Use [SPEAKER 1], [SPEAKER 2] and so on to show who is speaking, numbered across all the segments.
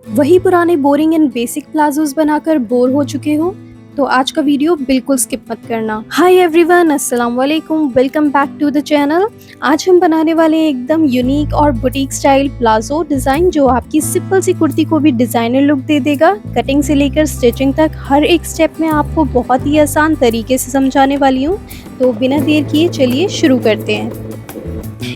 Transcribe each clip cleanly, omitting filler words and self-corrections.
[SPEAKER 1] वही पुराने boring and basic palazzos बनाकर बोर हो चुके हो? तो आज का वीडियो बिल्कुल स्किप मत करना। हाय एवरीवन, अस्सलाम वालेकुम, welcome back to the channel. आज हम बनाने वाले हैं एकदम यूनिक और बुटीक स्टाइल प्लाजो डिज़ाइन जो आपकी सिंपल सी कुर्ती को भी डिज़ाइनर लुक दे देगा। कटिंग से लेकर स्टिचिंग तक हर एक स्टेप में आपको बहुत ही आसान तरीके से समझाने वाली हूँ। तो बिना देर किए चलिए शुरू करते हैं।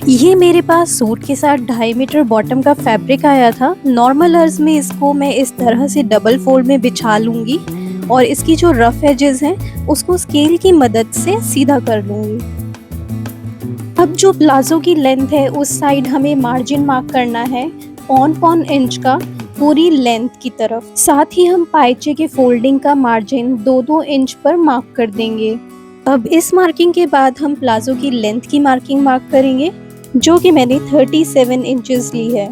[SPEAKER 1] ये मेरे पास सूट के साथ 2.5 मीटर बॉटम का फैब्रिक आया था। नॉर्मल अर्ज में इसको मैं इस तरह से डबल फोल्ड में बिछा लूँगी और इसकी जो रफ एजेस हैं उसको स्केल की मदद से सीधा कर लूँगी। अब जो प्लाजो की लेंथ है उस साइड हमें मार्जिन मार्क करना है 0.5 इंच का पूरी लेंथ की तरफ। साथ ही हम पाइचे के फोल्डिंग का मार्जिन 2-2 इंच पर मार्क कर देंगे। अब इस मार्किंग के बाद हम प्लाजो की लेंथ की मार्किंग मार्क करेंगे जो कि मैंने 37 इंचेस ली है।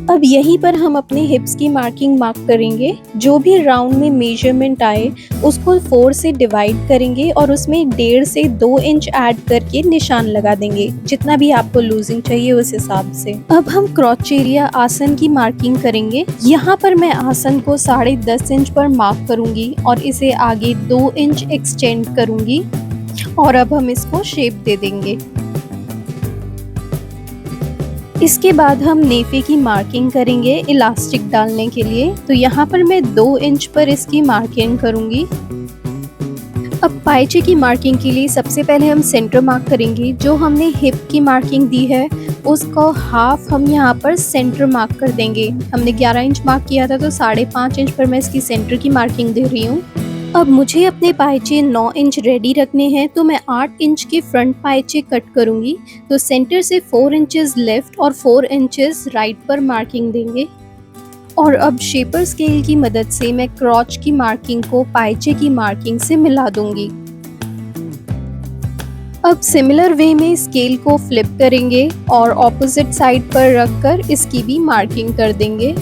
[SPEAKER 1] अब यहीं पर हम अपने हिप्स की मार्किंग मार्क करेंगे। जो भी राउंड में मेजरमेंट आए उसको 4 से डिवाइड करेंगे और उसमें 1.5 से 2 इंच ऐड करके निशान लगा देंगे, जितना भी आपको लूजिंग चाहिए उस हिसाब से। अब हम क्रॉच एरिया आसन की मार्किंग करेंगे। यहाँ पर मैं आसन को 10.5 इंच पर मार्क करूंगी और इसे आगे 2 इंच एक्सटेंड करूंगी और अब हम इसको शेप दे देंगे। इसके बाद हम नेफे की मार्किंग करेंगे इलास्टिक डालने के लिए। तो यहाँ पर मैं 2 इंच पर इसकी मार्किंग करूंगी। अब पाइचे की मार्किंग के लिए सबसे पहले हम सेंटर मार्क करेंगे। जो हमने हिप की मार्किंग दी है उसको हाफ हम यहाँ पर सेंटर मार्क कर देंगे। हमने 11 इंच मार्क किया था तो 5.5 इंच पर मैं इसकी सेंटर की मार्किंग दे रही हूँ। अब मुझे अपने पाइचे 9 इंच रेडी रखने हैं तो मैं 8 इंच के फ्रंट पाइचे कट करूंगी। तो सेंटर से 4 इंचेस लेफ्ट और 4 इंचेस राइट पर मार्किंग देंगे। और अब शेपर स्केल की मदद से मैं क्रॉच की मार्किंग को पाइचे की मार्किंग से मिला दूंगी। अब सिमिलर वे में स्केल को फ्लिप करेंगे और ऑपोजिट साइड पर रखकर इसकी भी मार्किंग कर देंगे।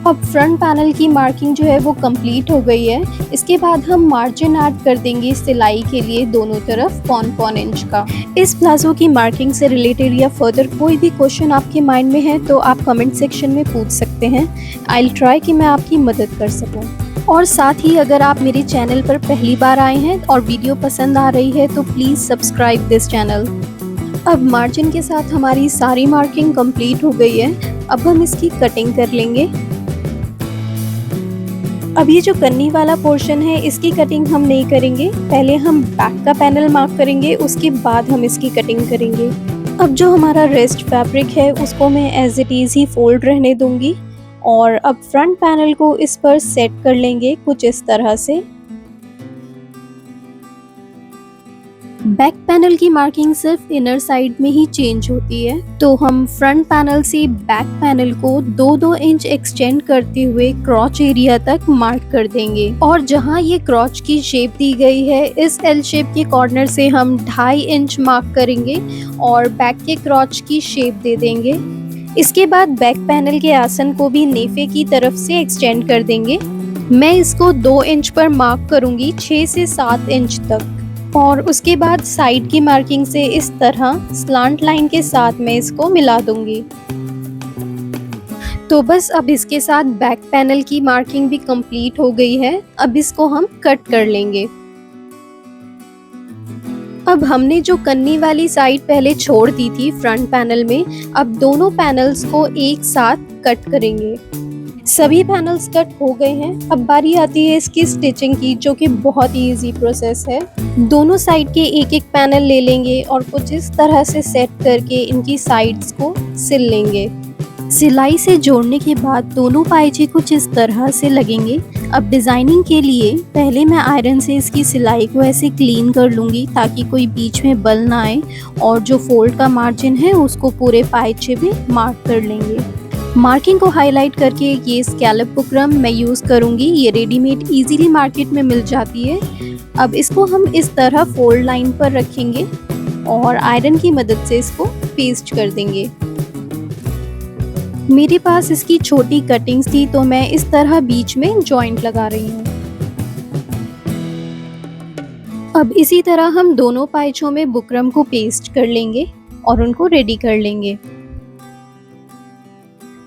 [SPEAKER 1] अब फ्रंट पैनल की मार्किंग जो है वो कंप्लीट हो गई है। इसके बाद हम मार्जिन ऐड कर देंगे सिलाई के लिए दोनों तरफ 0.5 इंच का। इस प्लाजो की मार्किंग से रिलेटेड या फर्दर कोई भी क्वेश्चन आपके माइंड में है तो आप कमेंट सेक्शन में पूछ सकते हैं। आई विल ट्राई कि मैं आपकी मदद कर सकूं। और साथ ही अगर आप मेरे चैनल पर पहली बार आए हैं और वीडियो पसंद आ रही है तो प्लीज़ सब्सक्राइब दिस चैनल। अब मार्जिन के साथ हमारी सारी मार्किंग कंप्लीट हो गई है। अब हम इसकी कटिंग कर लेंगे। अब ये जो कन्नी वाला पोर्शन है इसकी कटिंग हम नहीं करेंगे। पहले हम बैक का पैनल मार्क करेंगे, उसके बाद हम इसकी कटिंग करेंगे। अब जो हमारा रेस्ट फैब्रिक है उसको मैं एज इट इज़ ही फोल्ड रहने दूंगी और अब फ्रंट पैनल को इस पर सेट कर लेंगे कुछ इस तरह से। बैक पैनल की मार्किंग सिर्फ इनर साइड में ही चेंज होती है। तो हम फ्रंट पैनल से बैक पैनल को 2-2 इंच एक्सटेंड करते हुए क्रॉच एरिया तक मार्क कर देंगे। और जहां ये क्रॉच की शेप दी गई है इस एल शेप के कॉर्नर से हम 2.5 इंच मार्क करेंगे और बैक के क्रॉच की शेप दे देंगे। इसके बाद बैक पैनल के आसन को भी नेफे की तरफ से एक्सटेंड कर देंगे। मैं इसको 2 इंच पर मार्क करूंगी 6 से 7 इंच तक। और उसके बाद साइड की मार्किंग से इस तरह स्लांट लाइन के साथ मैं इसको मिला दूंगी। तो बस अब इसके साथ बैक पैनल की मार्किंग भी कंप्लीट हो गई है। अब इसको हम कट कर लेंगे। अब हमने जो कन्नी वाली साइड पहले छोड़ दी थी फ्रंट पैनल में, अब दोनों पैनल्स को एक साथ कट करेंगे। सभी पैनल्स कट हो गए हैं। अब बारी आती है इसकी स्टिचिंग की, जो कि बहुत ही इजी प्रोसेस है। दोनों साइड के एक एक पैनल ले लेंगे और कुछ इस तरह से सेट करके इनकी साइड्स को सिल लेंगे। सिलाई से जोड़ने के बाद दोनों पाइचे कुछ इस तरह से लगेंगे। अब डिज़ाइनिंग के लिए पहले मैं आयरन से इसकी सिलाई को ऐसे क्लीन कर लूँगी ताकि कोई बीच में बल ना आए और जो फोल्ड का मार्जिन है उसको पूरे पाइचे में मार्क कर लेंगे। मार्किंग को हाईलाइट करके ये स्कैलप बुकरम मैं यूज़ करूँगी। ये रेडीमेड इजीली मार्केट में मिल जाती है। अब इसको हम इस तरह फोल्ड लाइन पर रखेंगे और आयरन की मदद से इसको पेस्ट कर देंगे। मेरे पास इसकी छोटी कटिंग्स थी तो मैं इस तरह बीच में जॉइंट लगा रही हूँ। अब इसी तरह हम दोनों पाइचों में बुकरम को पेस्ट कर लेंगे और उनको रेडी कर लेंगे।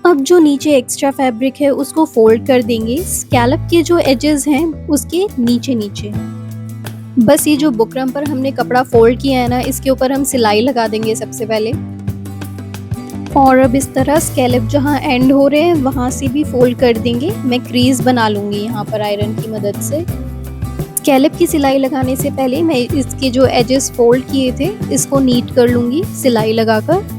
[SPEAKER 1] अब जो नीचे एक्स्ट्रा फैब्रिक है उसको फोल्ड कर देंगे स्कैलप के जो एजेस हैं उसके नीचे नीचे। बस ये जो बुकरम पर हमने कपड़ा फोल्ड किया है ना, इसके ऊपर हम सिलाई लगा देंगे सबसे पहले। और अब इस तरह स्कैलप जहाँ एंड हो रहे हैं वहाँ से भी फोल्ड कर देंगे। मैं क्रीज बना लूँगी यहाँ पर आयरन की मदद से। स्कैलप की सिलाई लगाने से पहले मैं इसके जो एजेस फोल्ड किए थे इसको नीट कर लूँगी सिलाई लगाकर।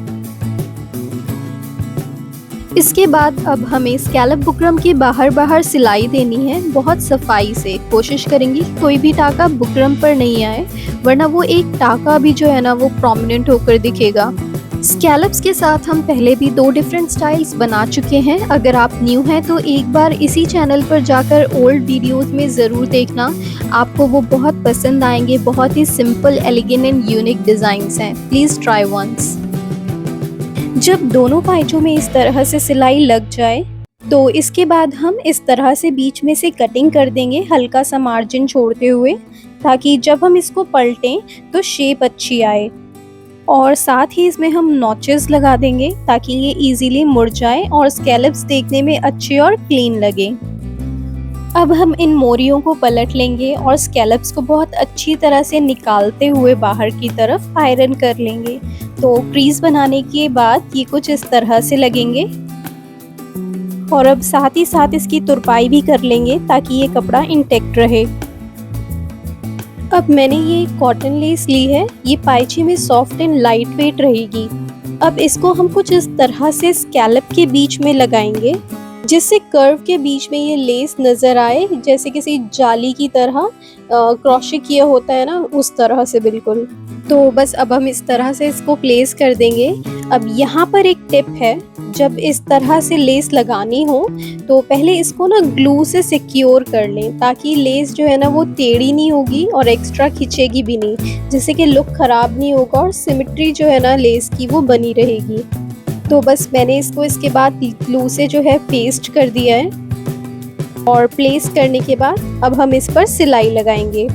[SPEAKER 1] इसके बाद अब हमें स्कैलप बुकरम के बाहर सिलाई देनी है बहुत सफाई से। कोशिश करेंगे कोई भी टाका बुकरम पर नहीं आए, वरना वो एक टाका भी जो है ना वो प्रोमिनेंट होकर दिखेगा। स्कैलप्स के साथ हम पहले भी 2 डिफरेंट स्टाइल्स बना चुके हैं। अगर आप न्यू हैं तो एक बार इसी चैनल पर जाकर ओल्ड वीडियोस में ज़रूर देखना, आपको वो बहुत पसंद आएंगे। बहुत ही simple, elegant and unique designs हैं। Please try once. जब दोनों पाइचों में इस तरह से सिलाई लग जाए तो इसके बाद हम इस तरह से बीच में से कटिंग कर देंगे, हल्का सा मार्जिन छोड़ते हुए, ताकि जब हम इसको पलटें तो शेप अच्छी आए। और साथ ही इसमें हम नॉचेस लगा देंगे ताकि ये इजीली मुड़ जाए और स्कैलप्स देखने में अच्छे और क्लीन लगे। अब हम इन मोरियों को पलट लेंगे और स्कैलप्स को बहुत अच्छी तरह से निकालते हुए बाहर की तरफ आयरन कर लेंगे। तो क्रीज बनाने के बाद ये कुछ इस तरह से लगेंगे। और अब साथ ही साथ इसकी तुरपाई भी कर लेंगे ताकि ये कपड़ा इंटेक्ट रहे। अब मैंने ये कॉटन लेस ली है, ये पाइचे में सॉफ्ट एंड लाइट वेट रहेगी। अब इसको हम कुछ इस तरह से स्कैलप के बीच में लगाएंगे, जिससे कर्व के बीच में ये लेस नज़र आए, जैसे किसी जाली की तरह क्रोशे किया होता है ना, उस तरह से बिल्कुल। तो बस अब हम इस तरह से इसको प्लेस कर देंगे। अब यहाँ पर एक टिप है, जब इस तरह से लेस लगानी हो तो पहले इसको ना ग्लू से सिक्योर कर लें, ताकि लेस जो है ना वो टेढ़ी नहीं होगी और एक्स्ट्रा खिंचेगी भी नहीं, जिससे कि लुक ख़राब नहीं होगा और सिमेट्री जो है ना लेस की वो बनी रहेगी। तो बस मैंने इसको इसके बाद ग्लू से जो है पेस्ट कर दिया है। और प्लेस करने के बाद अब हम इस पर सिलाई लगाएंगे।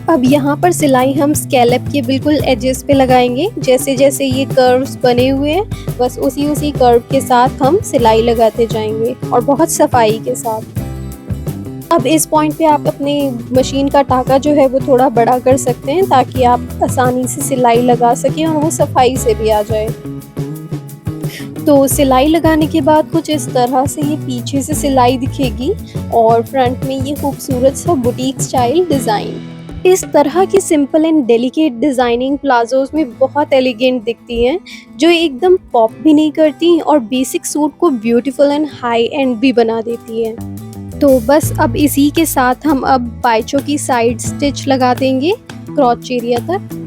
[SPEAKER 1] अब यहाँ पर सिलाई हम स्कैलप के बिल्कुल एजेस पे लगाएंगे। जैसे जैसे ये कर्व्स बने हुए हैं बस उसी कर्व के साथ हम सिलाई लगाते जाएंगे और बहुत सफाई के साथ। अब इस पॉइंट पे आप अपने मशीन का टाका जो है वो थोड़ा बड़ा कर सकते हैं, ताकि आप आसानी से सिलाई लगा सकें और वो सफाई से भी आ जाए। तो सिलाई लगाने के बाद कुछ इस तरह से ये पीछे से सिलाई दिखेगी और फ्रंट में ये खूबसूरत सा बुटीक स्टाइल डिज़ाइन। इस तरह की simple and delicate designing palazzos में बहुत एलिगेंट दिखती हैं, जो एकदम पॉप भी नहीं करती और बेसिक सूट को ब्यूटीफुल एंड हाई एंड भी बना देती हैं। तो बस अब इसी के साथ हम अब पाइचों की साइड स्टिच लगा देंगे क्रॉच एरिया तक।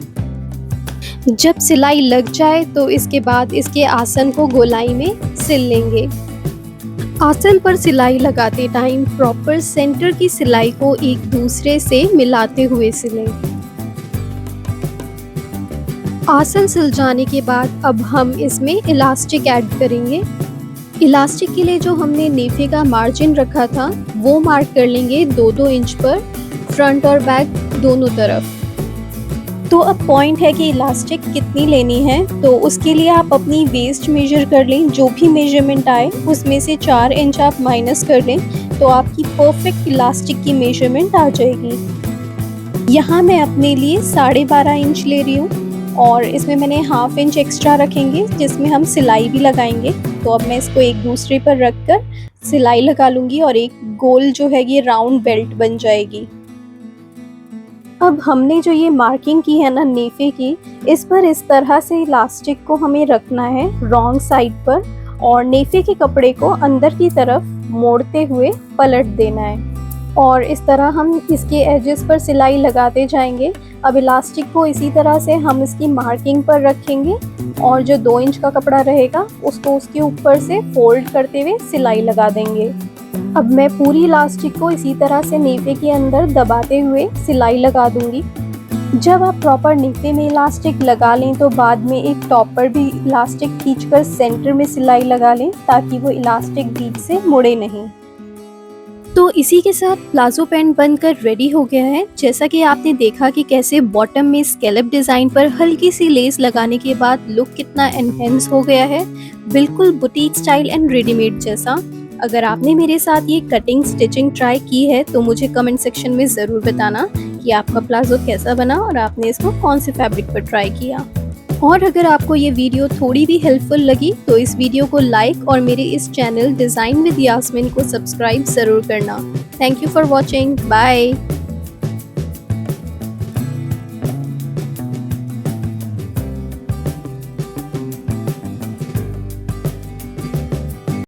[SPEAKER 1] जब सिलाई लग जाए तो इसके बाद इसके आसन को गोलाई में सिल लेंगे। आसन पर सिलाई लगाते टाइम प्रॉपर सेंटर की सिलाई को एक दूसरे से मिलाते हुए सिलें। आसन सिल जाने के बाद अब हम इसमें इलास्टिक ऐड करेंगे। इलास्टिक के लिए जो हमने नेफे का मार्जिन रखा था वो मार्क कर लेंगे 2-2 इंच पर, फ्रंट और बैक दोनों तरफ। तो अब पॉइंट है कि इलास्टिक कितनी लेनी है, तो उसके लिए आप अपनी वेस्ट मेजर कर लें। जो भी मेजरमेंट आए उसमें से 4 इंच आप माइनस कर लें, तो आपकी परफेक्ट इलास्टिक की मेजरमेंट आ जाएगी। यहाँ मैं अपने लिए 12.5 इंच ले रही हूँ और इसमें मैंने 1/2 इंच एक्स्ट्रा रखेंगे, जिसमें हम सिलाई भी लगाएंगे। तो अब मैं इसको एक दूसरे पर रख कर सिलाई लगा लूँगी और एक गोल जो है ये राउंड बेल्ट बन जाएगी। अब हमने जो ये मार्किंग की है ना नेफे की, इस पर इस तरह से इलास्टिक को हमें रखना है रॉन्ग साइड पर और नेफे के कपड़े को अंदर की तरफ मोड़ते हुए पलट देना है। और इस तरह हम इसके एजेस पर सिलाई लगाते जाएंगे। अब इलास्टिक को इसी तरह से हम इसकी मार्किंग पर रखेंगे और जो 2 इंच का कपड़ा रहेगा उसको उसके ऊपर से फोल्ड करते हुए सिलाई लगा देंगे। अब मैं पूरी इलास्टिक को इसी तरह से नेफे के अंदर दबाते हुए सिलाई लगा दूंगी। जब आप प्रॉपर नेफे में इलास्टिक लगा लें तो बाद में एक टॉप पर भी इलास्टिक खींचकर सेंटर में सिलाई लगा लें, ताकि वो इलास्टिक बीच से मुड़े नहीं। तो इसी के साथ प्लाजो पैंट बनकर रेडी हो गया है। जैसा कि आपने देखा कि कैसे बॉटम में स्कैलप डिज़ाइन पर हल्की सी लेस लगाने के बाद लुक कितना एनहेंस हो गया है। बिल्कुल बुटीक स्टाइल एंड रेडीमेड जैसा। अगर आपने मेरे साथ ये कटिंग स्टिचिंग ट्राई की है तो मुझे कमेंट सेक्शन में ज़रूर बताना कि आपका प्लाजो कैसा बना और आपने इसको कौन से फैब्रिक पर ट्राई किया। और अगर आपको ये वीडियो थोड़ी भी हेल्पफुल लगी तो इस वीडियो को लाइक और मेरे इस चैनल डिज़ाइन विद यास्मीन को सब्सक्राइब ज़रूर करना। Thank you for watching. Bye.